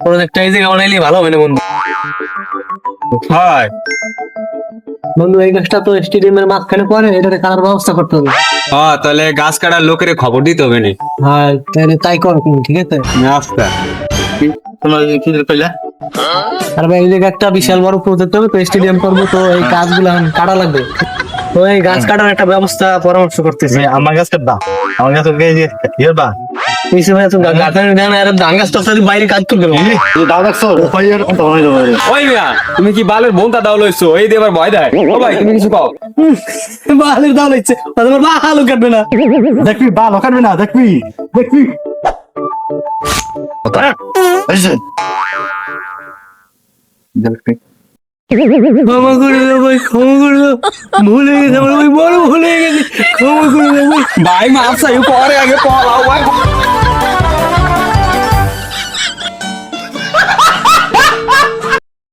প্রজেক্টটা এই জায়গায় বানাইলে ভালো হবে না বন্ধু। হয়। বন্ধু এই গাছটা তো স্টেডিয়ামের মাঝখানে পড়ে, এটাতে কাটার ব্যবস্থা করতে হবে। হ্যাঁ, তাহলে গাছ কাটার লোকের খবর দিতে হবে না। হ্যাঁ তাহলে তাই কর তুমি, ঠিক আছে? আচ্ছা। তোমার কি কইলা? আর ভাই এই জায়গায় একটা বিশাল বড় প্রজেক্ট হবে তো, স্টেডিয়াম করবো তো এই গাছগুলো এখন কাটা লাগবে। তো এই গাছ কাটার একটা ব্যবস্থা পরামর্শ করতেছি। আমার গাছ কাটবা, আমার গাছ ইয়ে বা কিছু ভাই তো গাছের গান আর ধান গাছ টাছ বাইরে কাজ করবে না, বুঝলি? দাও দেখছো ফাইয়ার তখন হয়ে যাবে। ওই মিয়া, তুমি কি বালের বোনটা দাও লইছো? এই দিয়ে আবার ভয় দেয়। ও ভাই, তুমি কিছু কও। বালের দাও লাগছে, তোমার ভালো কাটবে না। দেখবি ভালো কাটবে না, দেখবি দেখবি দেখবি ক্ষমা করে দাও ভাই, ক্ষমা করে দাও, ভুল হয়ে গেছে আমার ভাই, বড় ভুল হয়ে গেছে, ক্ষমা করে দাও ভাই। ভাই মাছ পরে আগে পলাও ভাই।